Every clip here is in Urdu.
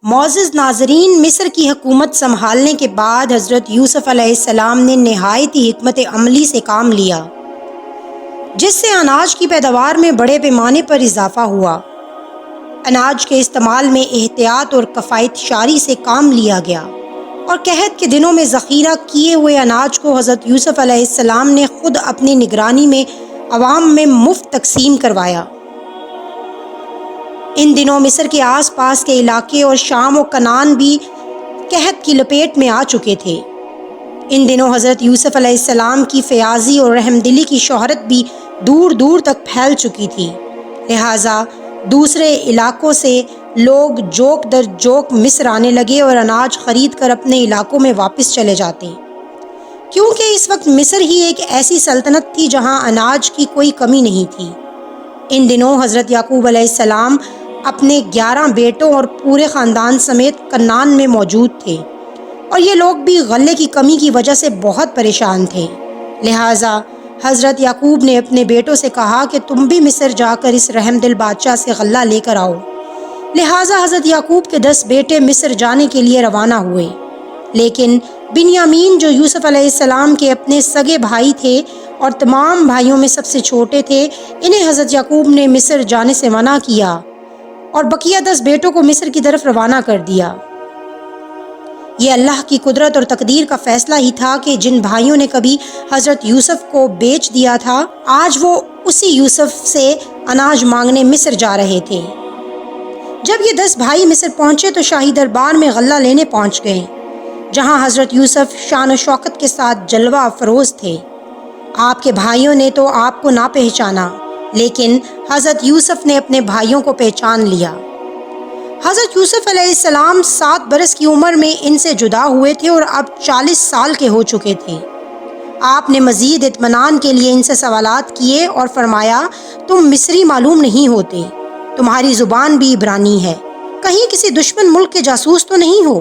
معزز ناظرین، مصر کی حکومت سنبھالنے کے بعد حضرت یوسف علیہ السلام نے نہایت ہی حکمت عملی سے کام لیا، جس سے اناج کی پیداوار میں بڑے پیمانے پر اضافہ ہوا۔ اناج کے استعمال میں احتیاط اور کفایت شاری سے کام لیا گیا، اور قحط کے دنوں میں ذخیرہ کیے ہوئے اناج کو حضرت یوسف علیہ السلام نے خود اپنی نگرانی میں عوام میں مفت تقسیم کروایا۔ ان دنوں مصر کے آس پاس کے علاقے اور شام و کنعان بھی قحط کی لپیٹ میں آ چکے تھے۔ ان دنوں حضرت یوسف علیہ السلام کی فیاضی اور رحم دلی کی شہرت بھی دور دور تک پھیل چکی تھی، لہٰذا دوسرے علاقوں سے لوگ جوک در جوک مصر آنے لگے اور اناج خرید کر اپنے علاقوں میں واپس چلے جاتے، کیونکہ اس وقت مصر ہی ایک ایسی سلطنت تھی جہاں اناج کی کوئی کمی نہیں تھی۔ ان دنوں حضرت یعقوب علیہ السلام اپنے 11 بیٹوں اور پورے خاندان سمیت کنعان میں موجود تھے، اور یہ لوگ بھی غلے کی کمی کی وجہ سے بہت پریشان تھے۔ لہٰذا حضرت یعقوب نے اپنے بیٹوں سے کہا کہ تم بھی مصر جا کر اس رحم دل بادشاہ سے غلہ لے کر آؤ۔ لہٰذا حضرت یعقوب کے 10 بیٹے مصر جانے کے لیے روانہ ہوئے، لیکن بنیامین جو یوسف علیہ السلام کے اپنے سگے بھائی تھے اور تمام بھائیوں میں سب سے چھوٹے تھے، انہیں حضرت یعقوب نے مصر جانے سے منع کیا اور بقیہ 10 بیٹوں کو مصر کی طرف روانہ کر دیا۔ یہ اللہ کی قدرت اور تقدیر کا فیصلہ ہی تھا کہ جن بھائیوں نے کبھی حضرت یوسف کو بیچ دیا تھا، آج وہ اسی یوسف سے اناج مانگنے مصر جا رہے تھے۔ جب یہ 10 بھائی مصر پہنچے تو شاہی دربار میں غلہ لینے پہنچ گئے، جہاں حضرت یوسف شان و شوکت کے ساتھ جلوہ افروز تھے۔ آپ کے بھائیوں نے تو آپ کو نہ پہچانا، لیکن حضرت یوسف نے اپنے بھائیوں کو پہچان لیا۔ حضرت یوسف علیہ السلام 7 برس کی عمر میں ان سے جدا ہوئے تھے اور اب 40 سال کے ہو چکے تھے۔ آپ نے مزید اطمینان کے لیے ان سے سوالات کیے اور فرمایا، تم مصری معلوم نہیں ہوتے، تمہاری زبان بھی عبرانی ہے، کہیں کسی دشمن ملک کے جاسوس تو نہیں ہو؟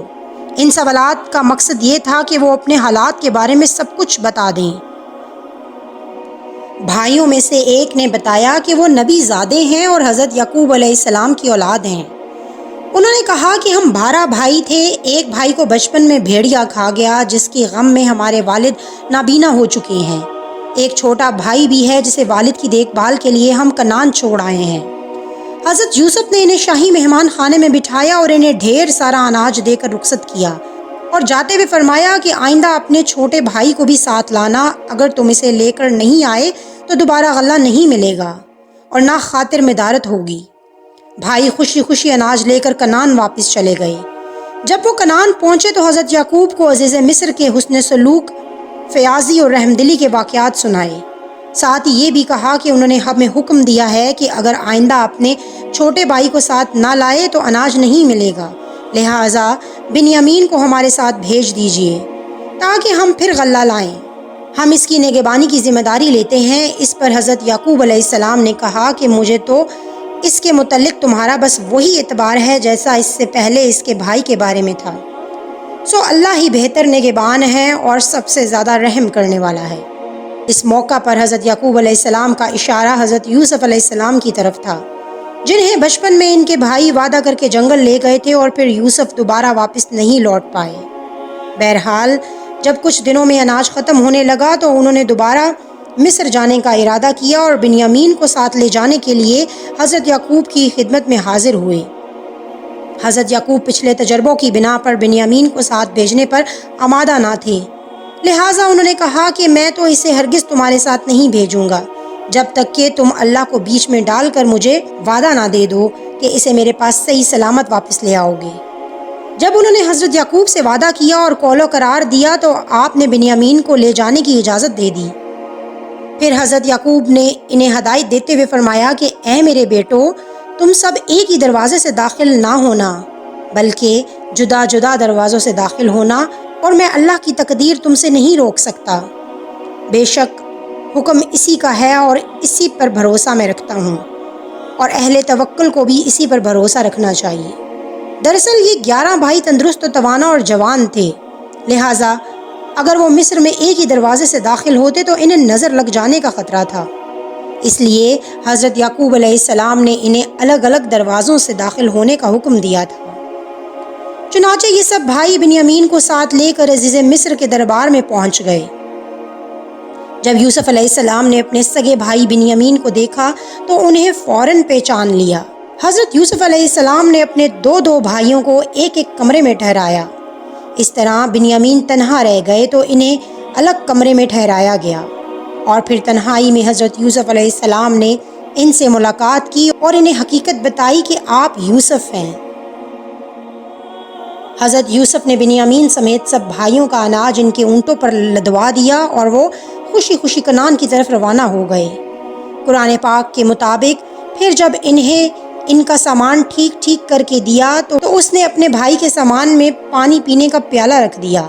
ان سوالات کا مقصد یہ تھا کہ وہ اپنے حالات کے بارے میں سب کچھ بتا دیں۔ بھائیوں میں سے ایک نے بتایا کہ وہ نبی زادے ہیں اور حضرت یعقوب علیہ السلام کی اولاد ہیں۔ انہوں نے کہا کہ ہم 12 بھائی تھے، ایک بھائی کو بچپن میں بھیڑیا کھا گیا، جس کی غم میں ہمارے والد نابینا ہو چکے ہیں۔ ایک چھوٹا بھائی بھی ہے جسے والد کی دیکھ بھال کے لیے ہم کنعان چھوڑ آئے ہیں۔ حضرت یوسف نے انہیں شاہی مہمان خانے میں بٹھایا اور انہیں ڈھیر سارا اناج دے کر رخصت کیا، اور جاتے ہوئے فرمایا کہ آئندہ اپنے چھوٹے بھائی کو بھی ساتھ لانا، اگر تم اسے لے کر نہیں آئے تو دوبارہ غلہ نہیں ملے گا اور نہ خاطر مدارت ہوگی۔ بھائی خوشی خوشی اناج لے کر کنعان واپس چلے گئے۔ جب وہ کنعان پہنچے تو حضرت یعقوب کو عزیز مصر کے حسن سلوک، فیاضی اور رحم دلی کے واقعات سنائے۔ ساتھ ہی یہ بھی کہا کہ انہوں نے ہمیں حکم دیا ہے کہ اگر آئندہ اپنے چھوٹے بھائی کو ساتھ نہ لائے تو اناج نہیں ملے گا، لہٰذا بنیامین کو ہمارے ساتھ بھیج دیجیے تاکہ ہم پھر غلہ لائیں۔ ہم اس کی نگہبانی کی ذمہ داری لیتے ہیں۔ اس پر حضرت یعقوب علیہ السلام نے کہا کہ مجھے تو اس کے متعلق تمہارا بس وہی اعتبار ہے جیسا اس سے پہلے اس کے بھائی کے بارے میں تھا، سو اللہ ہی بہتر نگہبان ہے اور سب سے زیادہ رحم کرنے والا ہے۔ اس موقع پر حضرت یعقوب علیہ السلام کا اشارہ حضرت یوسف علیہ السلام کی طرف تھا، جنہیں بچپن میں ان کے بھائی وعدہ کر کے جنگل لے گئے تھے اور پھر یوسف دوبارہ واپس نہیں لوٹ پائے۔ بہرحال جب کچھ دنوں میں اناج ختم ہونے لگا تو انہوں نے دوبارہ مصر جانے کا ارادہ کیا اور بنیامین کو ساتھ لے جانے کے لیے حضرت یعقوب کی خدمت میں حاضر ہوئے۔ حضرت یعقوب پچھلے تجربوں کی بنا پر بنیامین کو ساتھ بھیجنے پر آمادہ نہ تھے، لہٰذا انہوں نے کہا کہ میں تو اسے ہرگز تمہارے ساتھ نہیں بھیجوں گا جب تک کہ تم اللہ کو بیچ میں ڈال کر مجھے وعدہ نہ دے دو کہ اسے میرے پاس صحیح سلامت واپس لے آؤ گے۔ جب انہوں نے حضرت یعقوب سے وعدہ کیا اور قول و قرار دیا تو آپ نے بنیامین کو لے جانے کی اجازت دے دی۔ پھر حضرت یعقوب نے انہیں ہدایت دیتے ہوئے فرمایا کہ اے میرے بیٹو، تم سب ایک ہی دروازے سے داخل نہ ہونا، بلکہ جدا جدا دروازوں سے داخل ہونا، اور میں اللہ کی تقدیر تم سے نہیں روک سکتا۔ بے شک حکم اسی کا ہے اور اسی پر بھروسہ میں رکھتا ہوں، اور اہل توکل کو بھی اسی پر بھروسہ رکھنا چاہیے۔ دراصل یہ 11 بھائی تندرست و توانا اور جوان تھے، لہٰذا اگر وہ مصر میں ایک ہی دروازے سے داخل ہوتے تو انہیں نظر لگ جانے کا خطرہ تھا، اس لیے حضرت یعقوب علیہ السلام نے انہیں الگ الگ دروازوں سے داخل ہونے کا حکم دیا تھا۔ چنانچہ یہ سب بھائی بنیامین کو ساتھ لے کر عزیز مصر کے دربار میں پہنچ گئے۔ جب یوسف علیہ السلام نے اپنے سگے بھائی بنیامین کو دیکھا تو انہیں فوراً پہچان لیا۔ حضرت یوسف علیہ السلام نے اپنے دو بھائیوں کو ایک ایک کمرے میں ٹھہرایا۔ اس طرح بنیامین تنہا رہ گئے تو انہیں الگ کمرے میں ٹھہرایا گیا، اور پھر تنہائی میں حضرت یوسف علیہ السلام نے ان سے ملاقات کی اور انہیں حقیقت بتائی کہ آپ یوسف ہیں۔ حضرت یوسف نے بنیامین سمیت سب بھائیوں کا اناج ان کے اونٹوں پر لدوا دیا اور وہ خوشی خوشی کنعان کی طرف روانہ ہو گئے۔ قرآن پاک کے مطابق پھر جب انہیں ان کا سامان ٹھیک ٹھیک کر کے دیا تو اس نے اپنے بھائی کے سامان میں پانی پینے کا پیالہ رکھ دیا۔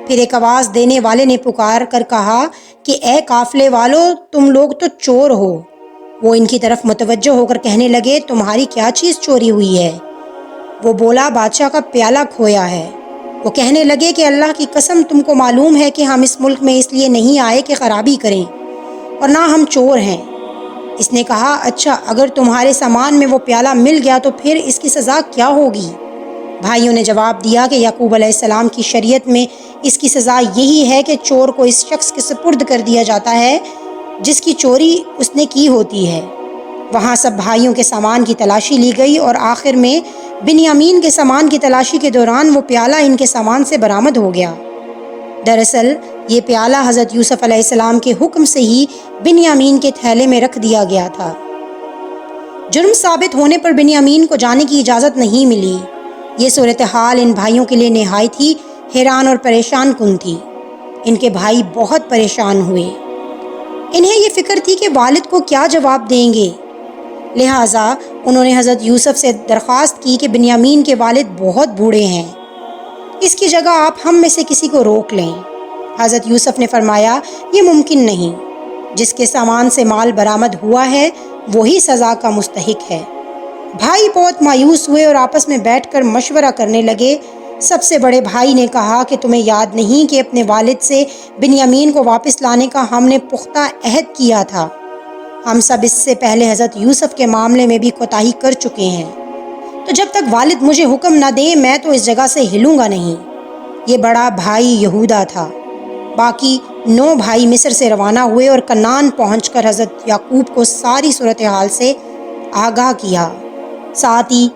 پھر ایک آواز دینے والے نے پکار کر کہا کہ اے قافلے والو، تم لوگ تو چور ہو۔ وہ ان کی طرف متوجہ ہو کر کہنے لگے، تمہاری کیا چیز چوری ہوئی ہے؟ وہ بولا، بادشاہ کا پیالہ کھویا ہے۔ وہ کہنے لگے کہ اللہ کی قسم، تم کو معلوم ہے کہ ہم اس ملک میں اس لیے نہیں آئے کہ خرابی کریں، اور نہ ہم چور ہیں۔ اس نے کہا، اچھا، اگر تمہارے سامان میں وہ پیالہ مل گیا تو پھر اس کی سزا کیا ہوگی؟ بھائیوں نے جواب دیا کہ یعقوب علیہ السلام کی شریعت میں اس کی سزا یہی ہے کہ چور کو اس شخص کے سپرد کر دیا جاتا ہے جس کی چوری اس نے کی ہوتی ہے۔ وہاں سب بھائیوں کے سامان کی تلاشی لی گئی اور آخر میں بنیامین کے سامان کی تلاشی کے دوران وہ پیالہ ان کے سامان سے برآمد ہو گیا۔ دراصل یہ پیالہ حضرت یوسف علیہ السلام کے حکم سے ہی بنیامین کے تھیلے میں رکھ دیا گیا تھا۔ جرم ثابت ہونے پر بنیامین کو جانے کی اجازت نہیں ملی۔ یہ صورتحال ان بھائیوں کے لیے نہایت ہی حیران اور پریشان کن تھی۔ ان کے بھائی بہت پریشان ہوئے۔ انہیں یہ فکر تھی کہ والد کو کیا جواب دیں گے، لہٰذا انہوں نے حضرت یوسف سے درخواست کی کہ بنیامین کے والد بہت بوڑھے ہیں، اس کی جگہ آپ ہم میں سے کسی کو روک لیں۔ حضرت یوسف نے فرمایا، یہ ممکن نہیں، جس کے سامان سے مال برآمد ہوا ہے وہی سزا کا مستحق ہے۔ بھائی بہت مایوس ہوئے اور آپس میں بیٹھ کر مشورہ کرنے لگے۔ سب سے بڑے بھائی نے کہا کہ تمہیں یاد نہیں کہ اپنے والد سے بنیامین کو واپس لانے کا ہم نے پختہ عہد کیا تھا؟ ہم سب اس سے پہلے حضرت یوسف کے معاملے میں بھی کوتاہی کر چکے ہیں، تو جب تک والد مجھے حکم نہ دیں میں تو اس جگہ سے ہلوں گا نہیں۔ یہ بڑا بھائی یہودا تھا۔ باقی 9 بھائی مصر سے روانہ ہوئے اور کنعان پہنچ کر حضرت یعقوب کو ساری صورتحال سے آگاہ کیا۔ ساتھ ہی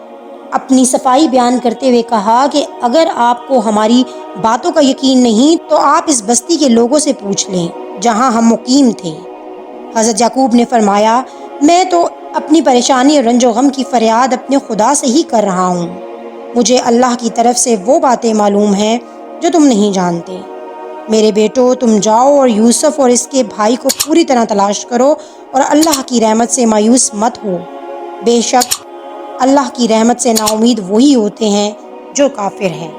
اپنی صفائی بیان کرتے ہوئے کہا کہ اگر آپ کو ہماری باتوں کا یقین نہیں تو آپ اس بستی کے لوگوں سے پوچھ لیں جہاں ہم مقیم تھے۔ حضرت یعقوب نے فرمایا، میں تو اپنی پریشانی اور رنج و غم کی فریاد اپنے خدا سے ہی کر رہا ہوں۔ مجھے اللہ کی طرف سے وہ باتیں معلوم ہیں جو تم نہیں جانتے۔ میرے بیٹو، تم جاؤ اور یوسف اور اس کے بھائی کو پوری طرح تلاش کرو اور اللہ کی رحمت سے مایوس مت ہو۔ بے شک اللہ کی رحمت سے نا امید وہی ہوتے ہیں جو کافر ہیں۔